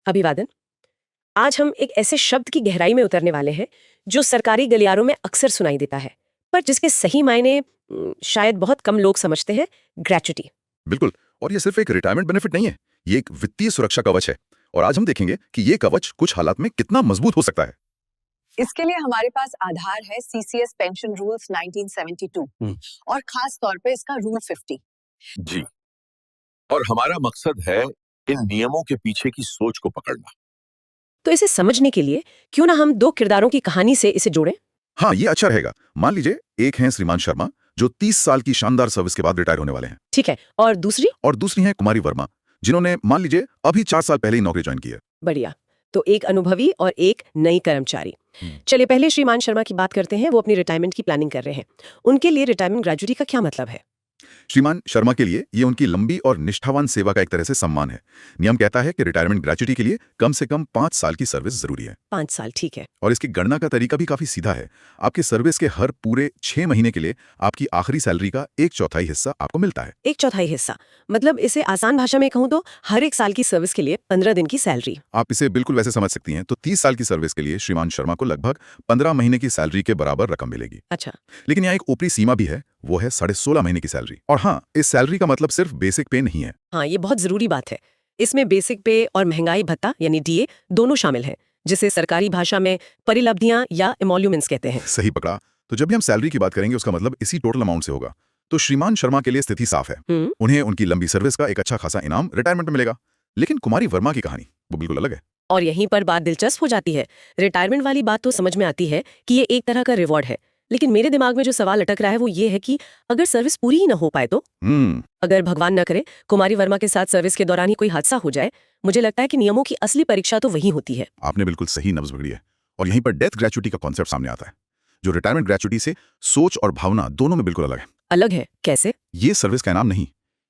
अभिवादन। आज हम एक ऐसे शब्द की गहराई में उतरने वाले हैं जो सरकारी गलियारों में अक्सर सुनाई देता है, पर जिसके सही मायने शायद बहुत कम लोग समझते हैं। ग्रेच्युटी। बिल्कुल। और ये सिर्फ एक रिटायरमेंट बेनिफिट नहीं है, ये एक वित्तीय सुरक्षा कवच है। और आज हम देखेंगे कि ये कवच कुछ हालात में कितना मजबूत हो सकता है। इसके लिए हमारे पास आधार है सीसीएस पेंशन रूल्स 1972 और खास तौर पे इसका रूल 50। जी। और हमारा मकसद है इन नियमों के पीछे की सोच को पकड़ना। तो इसे समझने के लिए क्यों ना हम दो किरदारों की कहानी से इसे जोड़ें। हाँ, ये अच्छा रहेगा। मान लीजिए एक हैं श्रीमान शर्मा, जो 30 साल की शानदार सर्विस के बाद रिटायर होने वाले हैं। ठीक है, और दूसरी? और दूसरी हैं कुमारी वर्मा, जिन्होंने मान लीजिए अभी 4 साल पहले ही नौकरी ज्वाइन की है। बढ़िया। तो एक अनुभवी और एक नई कर्मचारी। चलिए पहले श्रीमान शर्मा की बात करते हैं। वो अपनी रिटायरमेंट की प्लानिंग कर रहे हैं। उनके लिए रिटायरमेंट ग्रेच्युटी का क्या मतलब है? श्रीमान शर्मा के लिए ये उनकी लंबी और निष्ठावान सेवा का एक तरह से सम्मान है। नियम कहता है कि रिटायरमेंट ग्रेच्युटी के लिए कम से कम 5 साल की सर्विस जरूरी है। 5 साल, ठीक है। और इसकी गणना का तरीका भी काफी सीधा है। आपकी सर्विस के हर पूरे 6 महीने के लिए आपकी आखिरी सैलरी का 1/4 हिस्सा आपको मिलता है। 1/4 हिस्सा मतलब इसे आसान भाषा में कहूँ तो हर एक साल की सर्विस के लिए 15 दिन की सैलरी। आप इसे बिल्कुल वैसे समझ सकती हैं। तो 30 साल की सर्विस के लिए श्रीमान शर्मा को लगभग 15 महीने की सैलरी के बराबर रकम मिलेगी। अच्छा। लेकिन यहाँ एक ऊपरी सीमा भी है, वो है 16.5 महीने की सैलरी। और हाँ, इस सैलरी का मतलब सिर्फ बेसिक पे नहीं है। हाँ, ये बहुत जरूरी बात है। इसमें बेसिक पे और महंगाई भत्ता यानी डीए दोनों शामिल हैं, जिसे सरकारी भाषा में परिलब्धियां या इमोल्यूमेंट्स कहते हैं। सही पकड़ा। तो जब भी हम सैलरी की बात करेंगे उसका मतलब इसी टोटल अमाउंट से होगा। तो श्रीमान शर्मा के लिए स्थिति साफ है। उन्हें उनकी लंबी सर्विस का एक अच्छा खासा इनाम रिटायरमेंट में मिलेगा। लेकिन कुमारी वर्मा की कहानी वो बिल्कुल अलग है। और यहीं पर बात दिलचस्प हो जाती है। रिटायरमेंट वाली बात तो समझ में आती है कि ये एक तरह का रिवॉर्ड है, लेकिन मेरे दिमाग में जो सवाल अटक रहा है वो ये है कि अगर सर्विस पूरी ही ना हो पाए तो? अगर भगवान न करे कुमारी वर्मा के साथ सर्विस के दौरान ही कोई हादसा हो जाए, मुझे लगता है कि नियमों की असली परीक्षा तो वही होती है। आपने बिल्कुल सही नब्ज पकड़ी है। और यहीं पर डेथ ग्रेच्युटी का कॉन्सेप्ट सामने आता है, जो रिटायरमेंट ग्रेच्युटी से सोच और भावना दोनों में बिल्कुल अलग है। अलग है? कैसे? ये सर्विस का इनाम नहीं,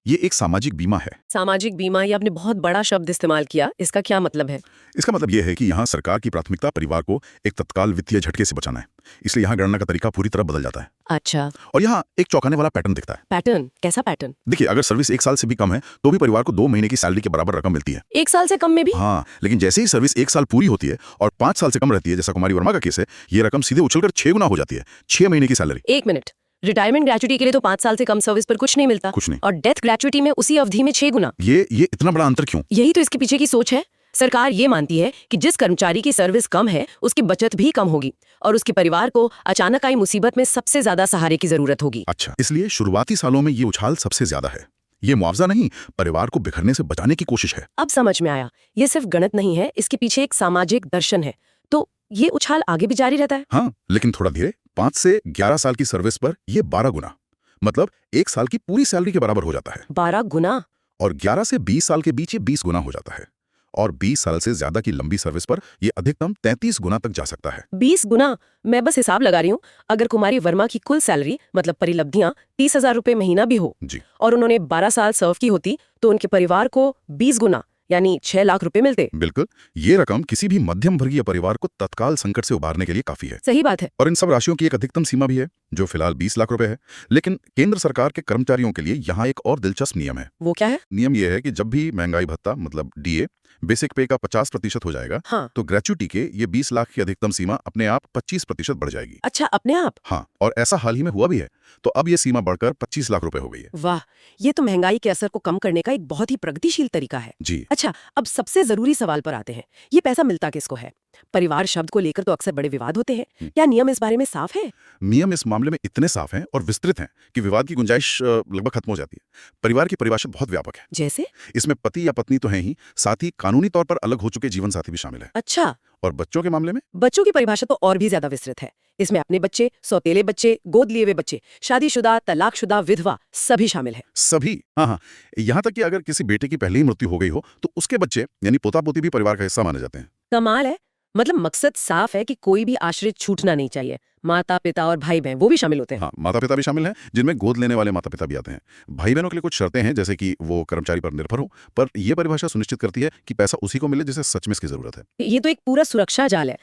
ये एक सामाजिक बीमा है। सामाजिक बीमा, ये आपने बहुत बड़ा शब्द इस्तेमाल किया। इसका क्या मतलब है? इसका मतलब यह है कि यहाँ सरकार की प्राथमिकता परिवार को एक तत्काल वित्तीय झटके से बचाना है। इसलिए यहाँ गणना का तरीका पूरी तरह बदल जाता है। अच्छा। और यहाँ एक चौंकाने वाला पैटर्न दिखता है। पैटर्न? कैसा पैटर्न? देखिए, अगर सर्विस 1 साल से भी कम है तो भी परिवार को 2 महीने की सैलरी के बराबर रकम मिलती है। 1 साल से कम में भी? हाँ, लेकिन जैसे ही सर्विस 1 साल पूरी होती है और 5 साल से कम रहती है, जैसा कुमारी वर्मा का केस है, ये रकम सीधे उछलकर 6 गुना हो जाती है। 6 महीने की सैलरी। 1 मिनट, रिटायरमेंट ग्रेच्युटी के लिए तो 5 साल से कम सर्विस पर कुछ नहीं मिलता। कुछ नहीं। और डेथ ग्रेच्युटी में उसी अवधि में 6 गुना। ये इतना बड़ा अंतर क्यों? यही तो इसके पीछे की सोच है। सरकार ये मानती है कि जिस कर्मचारी की सर्विस कम है उसकी बचत भी कम होगी और उसके परिवार को अचानक आई मुसीबत में सबसे ज्यादा सहारे की जरूरत होगी। अच्छा, इसलिए शुरुआती सालों में ये उछाल सबसे ज्यादा है। ये मुआवजा नहीं, परिवार को बिखरने से बचाने की कोशिश है। अब समझ में आया, ये सिर्फ गणित नहीं है, इसके पीछे एक सामाजिक दर्शन है। तो ये उछाल आगे भी जारी रहता है? हाँ, लेकिन थोड़ा धीरे। 5 से 11 साल की सर्विस पर ये 12 गुना, मतलब 1 साल की पूरी सैलरी के बराबर हो जाता है। 12 गुना? और 11 से 20 साल के बीच ये 20 गुना हो जाता है। और 20 साल से ज्यादा की लंबी सर्विस पर ये अधिकतम 33 गुना तक जा सकता है। 20 गुना? मैं बस हिसाब लगा रही हूँ। अगर कुमारी वर्मा की कुल सैलरी मतलब परिलब्धियां 30,000 रुपए महीना भी हो जी। और उन्होंने 12 साल सर्व की होती तो उनके परिवार को 20 गुना यानी 6 लाख रुपए मिलते। बिल्कुल, ये रकम किसी भी मध्यम वर्गीय परिवार को तत्काल संकट से उबारने के लिए काफी है। सही बात है। और इन सब राशियों की एक अधिकतम सीमा भी है, जो फिलहाल 20 लाख रुपए है। लेकिन केंद्र सरकार के कर्मचारियों के लिए यहाँ एक और दिलचस्प नियम है। वो क्या है? नियम यह है कि जब भी महंगाई भत्ता मतलब डीए बेसिक पे का 50% हो जाएगा, हाँ। तो ग्रेच्युटी के ये 20 लाख की अधिकतम सीमा अपने आप 25% बढ़ जाएगी। अच्छा, अपने आप? हाँ, और ऐसा हाल ही में हुआ भी है। तो अब ये सीमा बढ़कर 25 लाख रुपए हो गई है। वाह, ये तो महंगाई के असर को कम करने का एक बहुत ही प्रगतिशील तरीका है। जी। अच्छा, अब सबसे जरूरी सवाल पर आते हैं। ये पैसा मिलता किसको है? परिवार शब्द को लेकर तो अक्सर बड़े विवाद होते हैं। क्या नियम इस बारे में साफ है? नियम इस मामले में इतने साफ हैं और विस्तृत हैं कि विवाद की गुंजाइश लगभग खत्म हो जाती है। परिवार की परिभाषा बहुत व्यापक है। जैसे? इसमें पति या पत्नी तो है ही, साथ ही कानूनी तौर पर अलग हो चुके जीवन साथी भी शामिल है। अच्छा। और बच्चों के मामले में? बच्चों की परिभाषा तो और भी ज्यादा विस्तृत है। इसमें अपने बच्चे, सौतेले बच्चे, गोद लिए हुए बच्चे, शादीशुदा, तलाकशुदा, विधवा सभी शामिल है। सभी? हाँ। यहाँ तक कि अगर किसी बेटे की पहले ही मृत्यु हो गई हो तो उसके बच्चे यानी पोता पोती भी परिवार का हिस्सा माने जाते हैं। कमाल है। मतलब मकसद साफ है कि कोई भी आश्रित छूटना नहीं चाहिए। माता पिता और भाई बहन वो भी शामिल होते हैं। हाँ, माता पिता भी शामिल हैं, जिनमें गोद लेने वाले माता पिता भी आते हैं। भाई बहनों के लिए कुछ शर्तें हैं, जैसे कि वो कर्मचारी पर निर्भर हो, पर यह परिभाषा सुनिश्चित करती है कि पैसा उसी को मिले जिसे सच में इसकी जरूरत है। ये तो एक पूरा सुरक्षा जाल है।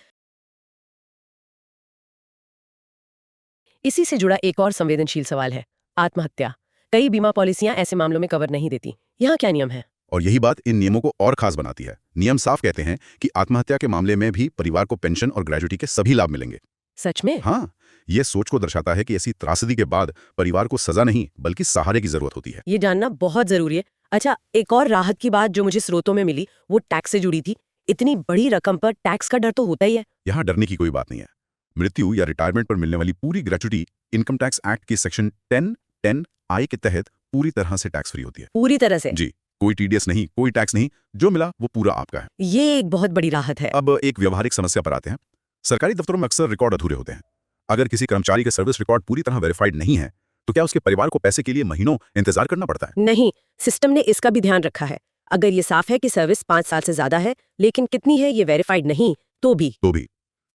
इसी से जुड़ा एक और संवेदनशील सवाल है, आत्महत्या। कई बीमा पॉलिसियां ऐसे मामलों में कवर नहीं देती। यहाँ क्या नियम है? और यही बात इन नियमों को और खास बनाती है। नियम साफ कहते हैं कि आत्महत्या के मामले में भी परिवार को पेंशन और ग्रेजुटी के सभी लाभ मिलेंगे। सच में? हाँ, ये सोच को दर्शाता है कि ऐसी त्रासदी के बाद परिवार को सजा नहीं बल्कि सहारे की जरूरत होती है। ये जानना बहुत जरूरी है। अच्छा, एक और राहत की बात जो मुझे स्रोतों में मिली वो टैक्स से जुड़ी थी। इतनी बड़ी रकम पर टैक्स का डर तो होता ही है। यहाँ डरने की कोई बात नहीं है। मृत्यु या रिटायरमेंट पर मिलने वाली पूरी ग्रेचुटी इनकम टैक्स एक्ट के सेक्शन 10(10)(I) के तहत पूरी तरह से टैक्स फ्री होती है। पूरी तरह से? जी, कोई टीडीएस नहीं, कोई टैक्स नहीं, जो मिला वो पूरा आपका है। ये एक बहुत बड़ी राहत है। अब एक व्यवहारिक समस्या पर आते हैं। सरकारी दफ्तरों में अक्सर रिकॉर्ड अधूरे होते हैं। अगर किसी कर्मचारी का सर्विस रिकॉर्ड पूरी तरह वेरीफाइड नहीं है तो क्या उसके परिवार को पैसे के लिए महीनों इंतजार करना पड़ता है? नहीं, सिस्टम ने इसका भी ध्यान रखा है। अगर ये साफ है कि सर्विस 5 साल से ज्यादा है लेकिन कितनी है ये वेरीफाइड नहीं, तो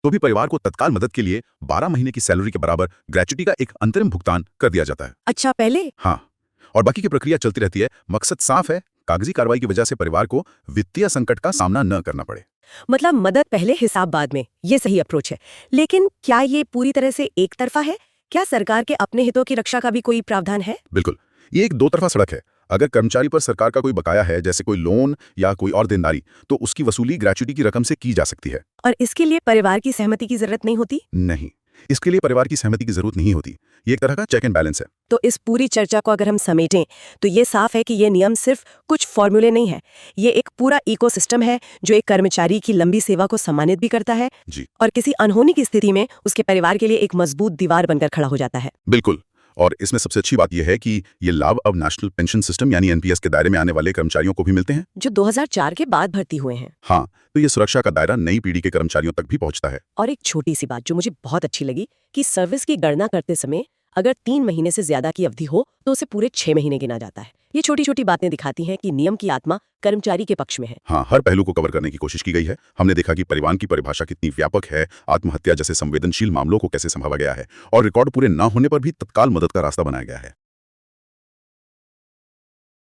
भी परिवार को तत्काल मदद के लिए 12 महीने की सैलरी के बराबर ग्रेचुटी का एक अंतरिम भुगतान कर दिया जाता है। अच्छा, पहले? हाँ, और बाकी की प्रक्रिया चलती रहती है। मकसद साफ है, कागजी कार्रवाई की वजह से परिवार को वित्तीय संकट का सामना न करना पड़े। मतलब मदद पहले, हिसाब बाद में। ये सही अप्रोच है। लेकिन क्या ये पूरी तरह से एक तरफा है? क्या सरकार के अपने हितों की रक्षा का भी कोई प्रावधान है? बिल्कुल, ये एक दो तरफा सड़क है। अगर कर्मचारी पर सरकार का कोई बकाया है, जैसे कोई लोन या कोई और देनदारी, तो उसकी वसूली ग्रेचुटी की रकम से की जा सकती है। और इसके लिए परिवार की सहमति की जरूरत नहीं होती? नहीं, इसके लिए परिवार की सहमति की जरूरत नहीं होती। ये एक तरह का चेक एंड बैलेंस है। तो इस पूरी चर्चा को अगर हम समेटें तो ये साफ है कि ये नियम सिर्फ कुछ फॉर्मूले नहीं है। ये एक पूरा इकोसिस्टम है जो एक कर्मचारी की लंबी सेवा को सम्मानित भी करता है जी, और किसी अनहोनी की स्थिति में उसके परिवार के लिए एक मजबूत दीवार बनकर खड़ा हो जाता है। बिल्कुल। और इसमें सबसे अच्छी बात यह है कि ये लाभ अब नेशनल पेंशन सिस्टम यानी एनपीएस के दायरे में आने वाले कर्मचारियों को भी मिलते हैं, जो 2004 के बाद भर्ती हुए हैं। हाँ, तो ये सुरक्षा का दायरा नई पीढ़ी के कर्मचारियों तक भी पहुंचता है। और एक छोटी सी बात जो मुझे बहुत अच्छी लगी कि सर्विस की गणना करते समय अगर 3 महीने से ज्यादा की अवधि हो तो उसे पूरे 6 महीने गिना जाता है। ये छोटी छोटी बातें दिखाती हैं कि नियम की आत्मा कर्मचारी के पक्ष में है। हाँ, हर पहलू को कवर करने की कोशिश की गई है। हमने देखा कि परिवार की परिभाषा कितनी व्यापक है, आत्महत्या जैसे संवेदनशील मामलों को कैसे संभाला गया है, और रिकॉर्ड पूरे न होने पर भी तत्काल मदद का रास्ता बनाया गया है।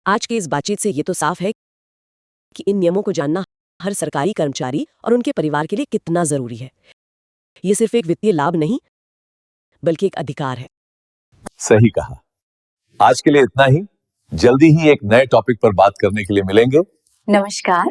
आज की इस बातचीत से ये तो साफ है कि इन नियमों को जानना हर सरकारी कर्मचारी और उनके परिवार के लिए कितना जरूरी है। ये सिर्फ एक वित्तीय लाभ नहीं बल्कि एक अधिकार है। सही कहा। आज के लिए इतना ही। जल्दी ही एक नए टॉपिक पर बात करने के लिए मिलेंगे। नमस्कार।